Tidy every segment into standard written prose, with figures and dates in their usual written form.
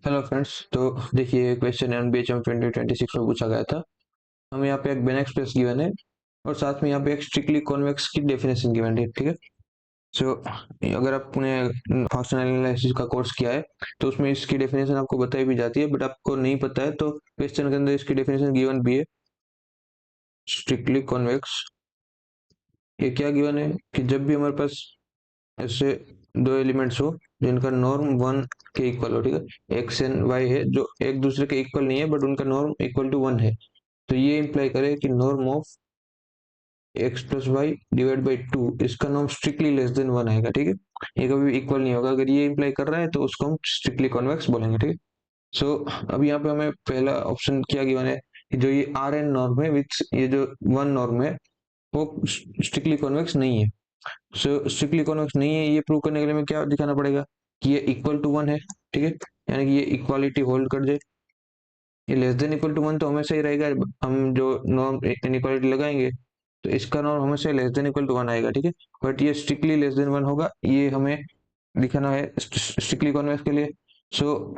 Hello friends. तो देखिए, question NBHM 2026 में पूछा गया था। हम यहाँ पे एक बेन एक्सप्रेस गिवन है और साथ में यहाँ पे एक स्ट्रिक्टली कॉन्वेक्स की डेफिनेशन गिवन है। ठीक है। सो अगर आपने फंक्शनल एनालिसिस का कोर्स किया है तो उसमें इसकी डेफिनेशन आपको बताई भी जाती है, बट आपको नहीं पता है तो क्वेश्चन के अंदर इसकी डेफिनेशन गिवन भी है। स्ट्रिक्टली कॉन्वेक्स ये क्या गिवन है कि जब भी हमारे पास ऐसे दो एलिमेंट्स हो जिनका नॉर्म वन के इक्वल हो, ठीक है, एक्स एंड वाई है जो एक दूसरे के इक्वल नहीं है बट उनका नॉर्म इक्वल टू वन है, तो ये इंप्लाई करे कि norm of x plus y divide by two इसका norm strictly less than one आएगा। ठीक है, ये कभी भी इक्वल नहीं होगा। अगर ये इंप्लाई कर रहा है तो उसको हम स्ट्रिक्टली कॉन्वेक्स बोलेंगे। ठीक है। सो अब यहाँ पे हमें पहला ऑप्शन क्या गिवन है कि जो ये आर एन नॉर्म है विथ ये जो वन नॉर्म है वो स्ट्रिक्टली कॉन्वेक्स नहीं है। सो स्ट्रिक्टली कॉन्वेक्स नहीं है, ये प्रूव करने के लिए हमें क्या दिखाना पड़ेगा कि ये इक्वल टू वन है। ठीक है, यानी कि ये इक्वालिटी होल्ड कर जाए। ये less than equal to one तो हमेशा ही रहेगा। हम जो नॉर्म इनइक्वालिटी लगाएंगे तो इसका नॉर्म हमेशा less than equal to one आएगा। ठीक है, बट ये स्ट्रिक्टली लेस देन वन होगा, ये हमें दिखाना है स्ट्रिक्टली कॉन्वेक्स के लिए। सो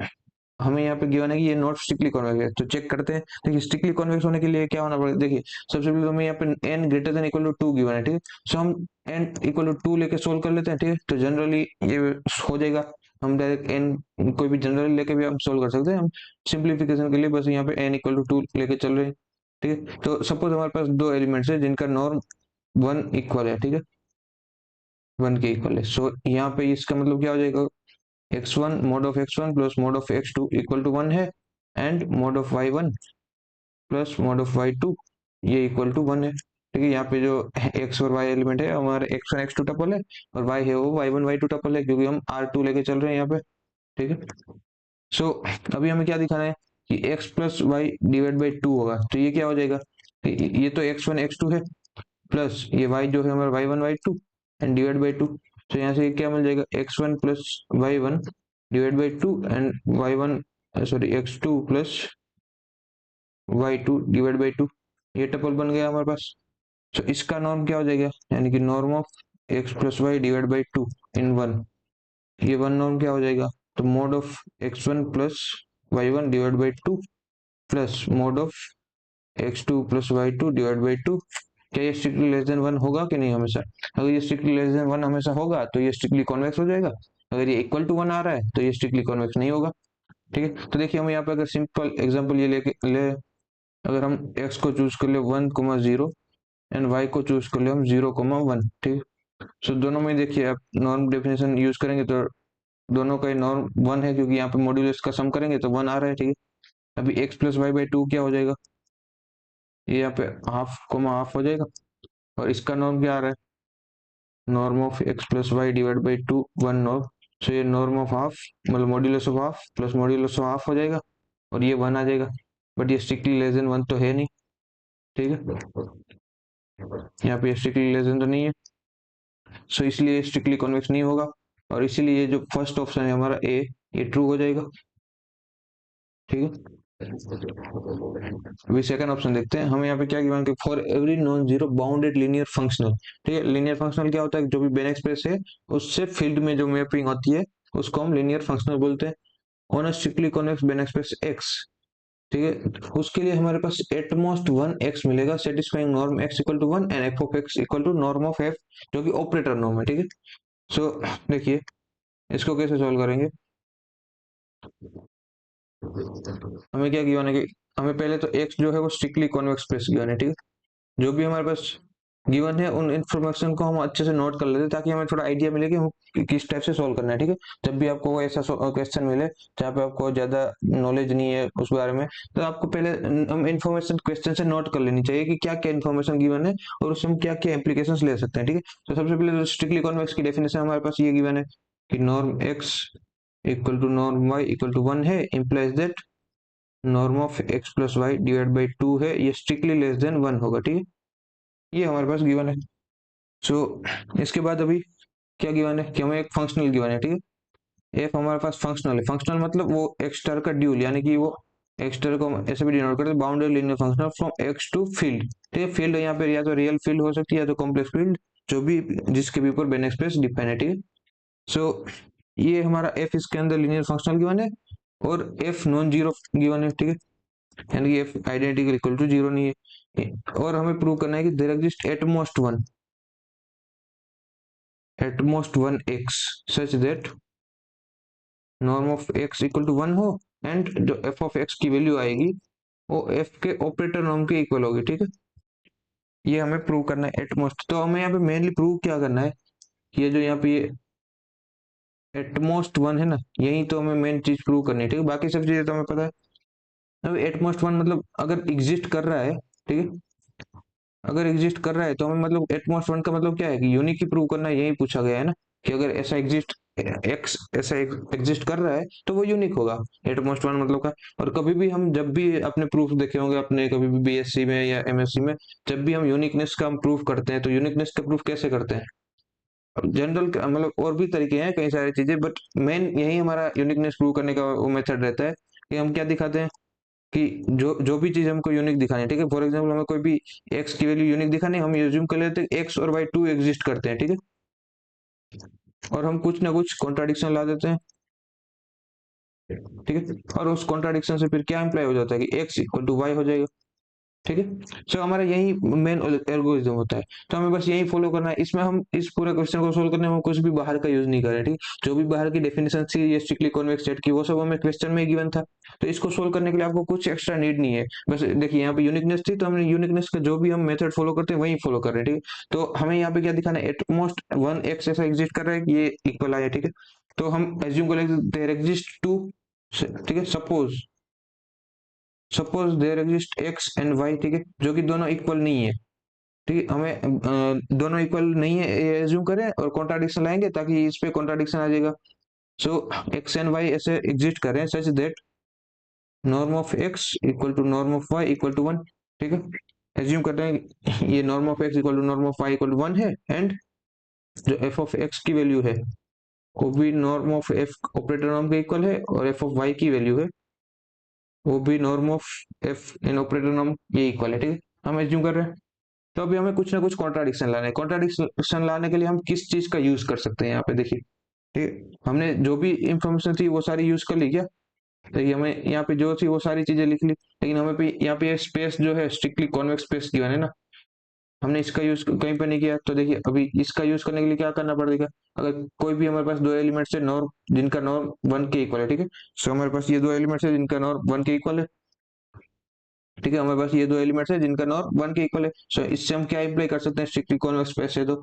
हमें यहाँ पे गिवन है कि ये नॉट स्ट्रिक्टली कॉन्वेक्स है, तो चेक करते हैं। देखिए, स्ट्रिक्टली कॉन्वेक्स होने के लिए क्या होना पड़ेगा। देखिए, सबसे पहले तो हमें यहाँ पे n greater than equal to two given है। ठीक है, सो हम n इक्वल टू टू लेके सोल्व कर लेते हैं। ठीक है, तो जनरली ये हो जाएगा। हम डायरेक्ट n कोई भी जनरली लेके भी हम सोल्व कर सकते हैं। हम सिंप्लीफिकेशन के लिए बस यहाँ पे n इक्वल टू टू लेके चल रहे हैं। ठीक है, तो सपोज हमारे पास दो एलिमेंट्स है जिनका नॉर्म वन इक्वल है। ठीक है, वन के इक्वल है। सो यहाँ पे इसका मतलब क्या हो जाएगा, x1 mod of x1 plus mod of x2 equal to one है, and mod of y1 plus mod of y2 ये इक्वल टू वन है। ठीक है, यहाँ पे जो x और y एलिमेंट है हमारे x1 x2 टपल है और y है वो y1 y2 टपल है, क्योंकि हम r2 लेके चल रहे हैं यहाँ पे। ठीक है, सो अभी हमें क्या दिखाना है कि x plus y divide by two होगा, तो ये क्या हो जाएगा, ये तो x1 x2 है प्लस ये y जो है हमारा y1 y2 and divide by to. तो यहाँ से क्या मिल जाएगा, x1 plus y1 divide by to and y1 sorry x2 plus y2 divide by two, ये टपल बन गया हमारे पास। तो इसका नॉर्म क्या हो जाएगा, यानी कि norm of x plus y divide by two in one, ये वन नॉर्म क्या हो जाएगा, तो mod of x1 plus y1 divide by two plus mod of x2 plus y2 divide by two. क्या ये स्ट्रिक्टली लेस देन वन होगा कि नहीं हमेशा। अगर ये स्ट्रिक्टली लेस देन वन हमेशा होगा तो ये स्ट्रिक्टली कॉन्वेक्स हो जाएगा। अगर ये इक्वल टू वन आ रहा है तो ये स्ट्रिक्टली कॉन्वेक्स नहीं होगा। ठीक है, तो देखिए हम यहाँ पे अगर सिंपल एग्जांपल ये लेके ले, अगर हम x को चूज कर ले one comma zero and y को चूज कर ले हम जीरो कोमा वन। ठीक है, सो दोनों में देखिए आप नॉर्म डेफिनेशन यूज करेंगे तो दोनों का नॉर्म वन है, क्योंकि यहाँ पे मॉड्यूलस का सम करेंगे तो वन आ रहा है। ठीक है, अभी x plus y by two क्या हो जाएगा, ये यहाँ पे हाफ कोमा हाफ हो जाएगा और इसका नॉर्म क्या आ रहा है, norm of x plus y divide by two one norm. So ये नॉर्म ऑफ हाफ मतलब modulus of half plus modulus of half हो जाएगा और ये वन आ जाएगा, बट ये स्ट्रिक्टली लेस देन वन तो है नहीं। ठीक है, यहाँ पे स्ट्रिक्टली लेस देन तो नहीं है, सो इसलिए स्ट्रिक्टली कॉन्वेक्स नहीं होगा और इसीलिए जो फर्स्ट ऑप्शन है हमारा ए, ये ट्रू हो जाएगा। ठीक है, अभी सेकंड ऑप्शन देखते हैं। हमें यहाँ पे क्या गिवन कि for every non zero bounded linear functional. ठीक है, लीनियर फंक्शनल क्या होता है, जो भी बेन एक्सप्रेस है उससे फील्ड में जो मैपिंग होती है उसको हम लीनियर फंक्शनल बोलते हैं। On a strictly convex Banach space x, ठीक है, उसके लिए हमारे पास एटमोस्ट वन एक्स मिलेगा satisfying norm x equal to one and f of x equal to norm of f, जो कि ऑपरेटर नॉर्म है। ठीक है, सो देखिए इसको कैसे सॉल्व करेंगे। हमें क्या गिवन है कि हमें पहले तो एक्स जो है वो स्ट्रिक्टली कॉन्वेक्स स्पेस गिवन है। ठीक है, जो भी हमारे पास गिवन है उन इन्फॉर्मेशन को हम अच्छे से नोट कर लेते हैं ताकि हमें थोड़ा आइडिया मिले कि हम किस टाइप से सॉल्व करना है। ठीक है, जब भी आपको ऐसा क्वेश्चन मिले जहाँ पे आपको ज्यादा नॉलेज नहीं है उस बारे में, तो आपको पहले हम इन्फॉर्मेशन क्वेश्चन से नोट कर लेनी चाहिए कि क्या क्या इन्फॉर्मेशन गिवन है और उससे हम क्या क्या इम्प्लीकेशन ले सकते हैं। ठीक है, तो सबसे पहले स्ट्रिक्टली कॉन्वेक्स की डेफिनेशन हमारे पास ये गिवन है कि norm x equal to norm y equal to one है, implies that norm of x plus y divide by two है, ये स्ट्रिक्टली लेस देन वन होगा। ठीक है, ये हमारे पास गिवन है। सो इसके बाद अभी क्या गिवन है कि हमें एक फंक्शनल गिवन है। ठीक है, एफ हमारे पास फंक्शनल है। फंक्शनल मतलब वो एक्सटर का ड्यूल, यानी कि वो एक्सटर को हम ऐसे भी डिनोट करते हैं bounded linear functional from x to field. ठीक है, फील्ड यहाँ पे या तो रियल फील्ड हो सकती है या तो कॉम्प्लेक्स फील्ड, जो भी जिसके भी ऊपर बेन एक्सप्रेस डिपेंड है। ठीक है, सो ये हमारा एफ इसके अंदर लीनियर फंक्शनल गिवन है और एफ नॉन जीरो गिवन है, ठीक है, यानी कि f identical equal to zero नहीं है। और हमें प्रूव करना है कि there exist at most one x such that norm of x equal to one हो, एंड जो एफ ऑफ एक्स की वैल्यू आएगी वो एफ के ऑपरेटर नॉर्म के इक्वल होगी, ठीक है। ये हमें प्रूव करना है एट मोस्ट। तो हमें यहाँ पे मेनली प्रूव क्या करना है, ये जो यहाँ पे ये एटमोस्ट वन है ना, यही तो हमें मेन चीज प्रूव करनी है, ठीक है। बाकी सब चीजें तो हमें पता है। अब एटमोस्ट वन मतलब अगर एग्जिस्ट कर रहा है, ठीक है, अगर एग्जिस्ट कर रहा है तो हमें मतलब एटमोस्ट वन का मतलब क्या है कि यूनिक ही प्रूव करना है, यही पूछा गया है ना, कि अगर ऐसा एग्जिस्ट एक्स ऐसा एग्जिस्ट कर रहा है तो वो यूनिक होगा एटमोस्ट वन मतलब का। और कभी भी हम जब भी अपने प्रूफ देखे होंगे अपने कभी भी बीएससी में या एमएससी में, जब भी हम यूनिकनेस का हम प्रूफ करते हैं तो यूनिकनेस का प्रूफ कैसे करते हैं, जनरल मतलब और भी तरीके हैं कई सारी चीजें, बट मेन यही हमारा यूनिकनेस प्रूव करने का वो मेथड रहता है कि हम क्या दिखाते हैं कि जो जो भी चीज हमको यूनिक दिखानी है, ठीक है, फॉर एग्जाम्पल हमें कोई भी एक्स की वैल्यू यूनिक दिखानी है, हम एज्यूम कर लेते हैं एक्स और वाई टू एग्जिस्ट करते हैं, ठीक है, और हम कुछ ना कुछ कॉन्ट्राडिक्शन ला देते हैं, ठीक है, और उस कॉन्ट्राडिक्शन से फिर क्या इंप्लाई हो जाता है कि एक्स इक्वल टू वाई हो जाएगा, ठीक है। सो हमारा यही मेन एल्गोरिथम होता है। तो हमें बस यही फॉलो करना है। इसमें हम इस पूरे क्वेश्चन को सोल्व करने में हम कुछ भी बाहर का यूज नहीं कर रहे, ठीक है। जो भी बाहर की डेफिनेशन थी ये स्ट्रिक्टली कॉन्वेक्स सेट की, वो सब हमें क्वेश्चन में गिवन था। तो इसको सोल्व करने के लिए आपको कुछ एक्स्ट्रा नीड नहीं है। बस देखिए यहाँ पे यूनिकनेस थी तो हमने यूनिकनेस का जो भी हम मेथड फॉलो करते हैं वही फॉलो कर रहे हैं, ठीक है। तो हमें यहाँ पे क्या दिखाना है, एटमोस्ट वन एक्स ऐसा एग्जिस्ट कर रहा है कि ये इक्वल आया, ठीक है। तो हम एज्यूम कर देयर एग्जिस्ट टू, ठीक है, suppose there exist x and y, ठीक है, जो कि दोनों इक्वल नहीं है, ठीक है। हमें दोनों इक्वल नहीं है ये एज्यूम करें और कॉन्ट्राडिक्शन लाएंगे ताकि इस पे कॉन्ट्राडिक्शन आ जाएगा। सो एक्स एंड वाई ऐसे एग्जिस्ट करें such that norm of x equal to norm of y equal to one, ठीक है। एज्यूम करते हैं ये norm of x equal to norm of y equal to one है, एंड जो f of x की वैल्यू है वो भी norm of f operator norm के इक्वल है, और एफ ऑफ वाई की वैल्यू है वो भी norm of f in operator norm ये इक्वल है, ठीक है। हम एज्यूम कर रहे हैं। तो अभी हमें कुछ ना कुछ कॉन्ट्राडिक्शन लाना है। कॉन्ट्राडिक्शन लाने के लिए हम किस चीज का यूज कर सकते हैं, यहाँ पे देखिए, ठीक है, हमने जो भी इंफॉर्मेशन थी वो सारी यूज कर ली क्या, देखिए हमें यहाँ पे जो थी वो सारी चीजें लिख ली, लेकिन हमें पे यहाँ पे स्पेस जो है स्ट्रिक्टली कॉन्वेक्स स्पेस गिवन है ना, हमने इसका यूज कहीं पे नहीं किया। तो देखिए अभी इसका यूज करने के लिए क्या करना पड़ेगा, अगर कोई भी हमारे पास दो एलिमेंट्स है नॉर्म जिनका नॉर्म वन के इक्वल है, ठीक है। सो हमारे पास ये दो एलिमेंट्स है जिनका नॉर्म वन के इक्वल है, ठीक है, हमारे पास ये दो एलिमेंट्स है जिनका नॉर्म वन के इक्वल है। सो इससे हम क्या अप्लाई कर सकते हैं, स्ट्रिक्टली कॉन्वेक्स स्पेस है तो,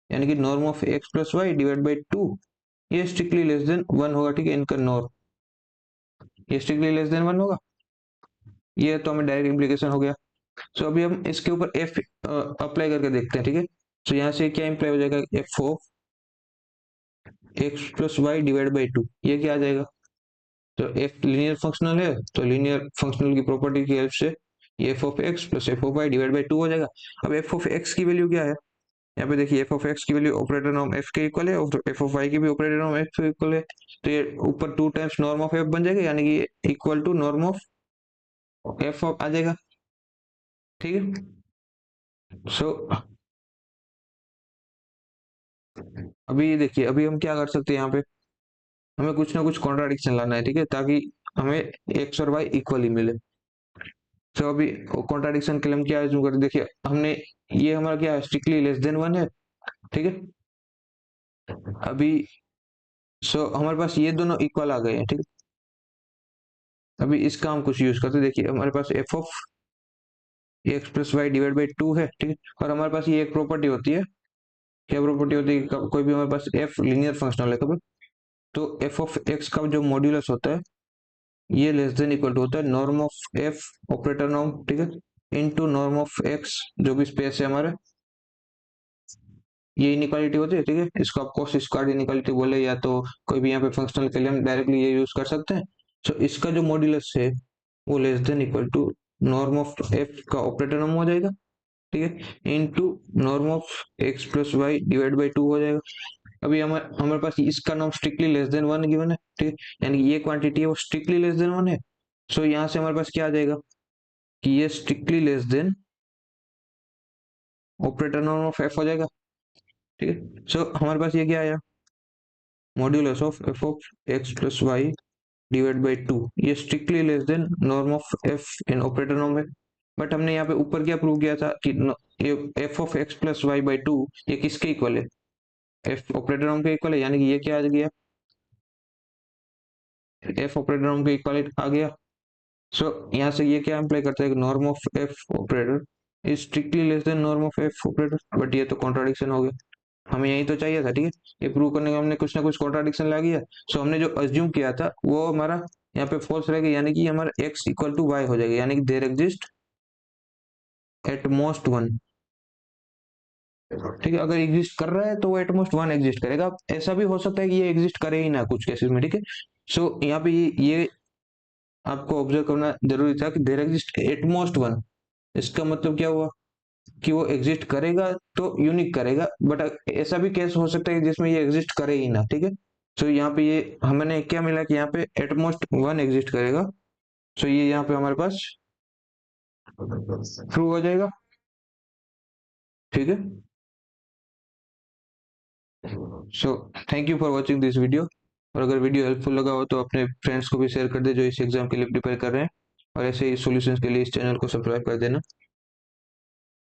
यानी कि norm of x plus y divide by two, ये स्ट्रिक्टली लेस देन वन होगा, ठीक है, इनका नॉर्म ये स्ट्रिक्टली लेस देन वन होगा। ये तो हमें डायरेक्ट इम्प्लीकेशन हो गया। सो अभी हम इसके ऊपर एफ अप्लाई करके देखते हैं, ठीक है। तो यहाँ से क्या इम्प्लाई हो जाएगा, f of x plus y divide by two, ये क्या आ जाएगा, तो एफ लीनियर फंक्शनल है तो लीनियर फंक्शनल की प्रॉपर्टी की हेल्प से f of x plus f of y divide by two हो जाएगा। अब एफ ऑफ एक्स की वैल्यू क्या है, यहाँ पे देखिए एफ ऑफ एक्स की वैल्यू ऑपरेटर नॉर्म एफ के इक्वल है और एफ ऑफ वाई की भी ऑपरेटर नॉर्म एफ के इक्वल है। तो ये ऊपर two times norm of f बन जाएगा, यानी कि ये equal to norm of F आ जाएगा, ठीक है। सो अभी देखिए अभी हम क्या कर सकते हैं, यहाँ पे हमें कुछ ना कुछ कॉन्ट्राडिक्शन लाना है, ठीक है, ताकि हमें एक्स और वाई इक्वली मिले। तो अभी कॉन्ट्राडिक्शन के लिए हम क्या यूज करें, देखिए हमने ये हमारा क्या है, स्ट्रिक्टली लेस देन वन है, ठीक है। अभी हमारे पास ये दोनों इक्वल आ गए हैं, ठीक है। अभी इसका हम कुछ यूज करते हैं, देखिए हमारे पास F of x plus y divide by two है, ठीक है, और हमारे पास ये एक प्रॉपर्टी होती है, क्या प्रॉपर्टी होती है, कोई भी हमारे पास एफ लीनियर फंक्शनल है कभी, तो एफ ऑफ एक्स का जो मॉड्यूलस होता है ये लेस देन इक्वल टू होता है norm of f operator norm, ठीक है, इनटू नॉर्म ऑफ एक्स जो भी स्पेस है हमारे, ये इनइक्वालिटी होती है, ठीक है। इसको आप कॉस स्क्वायर्ड इनइक्वालिटी बोले या तो कोई भी यहाँ पे फंक्शनल के लिए हम डायरेक्टली ये यूज कर सकते हैं। सो इसका जो मॉड्यूलस है वो less than equal to norm of f का ऑपरेटर नॉर्म हो जाएगा, ठीक है, into norm of x plus y divide by two हो जाएगा। अभी हमारे हमारे पास इसका norm strictly less than one given है, ठीक है, यानी कि ये क्वांटिटी है वो स्ट्रिक्टली लेस देन वन है। सो यहाँ से हमारे पास क्या आ जाएगा कि ये strictly less then operator norm of F हो जाएगा, ठीक है। सो हमारे पास ये क्या आया, modulus of f of x plus y divide by 2, ये strictly less than norm of f in operator norm है। बट हमने यहाँ पे ऊपर क्या प्रूव किया था कि f of x plus y by 2 ये किसके इक्वल है, एफ ऑपरेटर नॉर्म के इक्वल है, यानी कि ये क्या आ गया, एफ ऑपरेटर नॉर्म के इक्वल आ गया। सो यहाँ से ये क्या अप्लाई करता है, norm of f operator is strictly less than norm of f operator, but ये तो कॉन्ट्राडिक्शन हो गया, हमें यही तो चाहिए था, ठीक है। ये प्रूव करने का हमने कुछ ना कुछ कॉन्ट्राडिक्शन ला गया। सो हमने जो अज्यूम किया था वो हमारा यहाँ पे फॉल्स रहेगा, यानी कि हमारा x इक्वल टू वाई हो जाएगा, यानी कि there exist at most one, ठीक है। अगर एग्जिस्ट कर रहा है तो वो एट मोस्ट वन एग्जिस्ट करेगा, ऐसा भी हो सकता है कि ये एग्जिस्ट करे ही ना कुछ केसेस में, ठीक है। सो यहाँ पे ये आपको ऑब्जर्व करना जरूरी था कि there exist at most one, इसका मतलब क्या हुआ कि वो एग्जिस्ट करेगा तो यूनिक करेगा, बट ऐसा भी केस हो सकता है जिसमें ये एग्जिस्ट करे ही ना, ठीक है। सो यहाँ पे ये हमने क्या मिला कि यहाँ पे एटमोस्ट वन एग्जिस्ट करेगा। सो ये यहाँ पे हमारे पास ट्रू हो जाएगा, ठीक है। So thank you for watching this video, और अगर वीडियो हेल्पफुल लगा हो तो अपने फ्रेंड्स को भी शेयर कर दे जो इस एग्जाम के लिए प्रिपेयर कर रहे हैं, और ऐसे ही सॉल्यूशंस के लिए इस चैनल को सब्सक्राइब कर देना।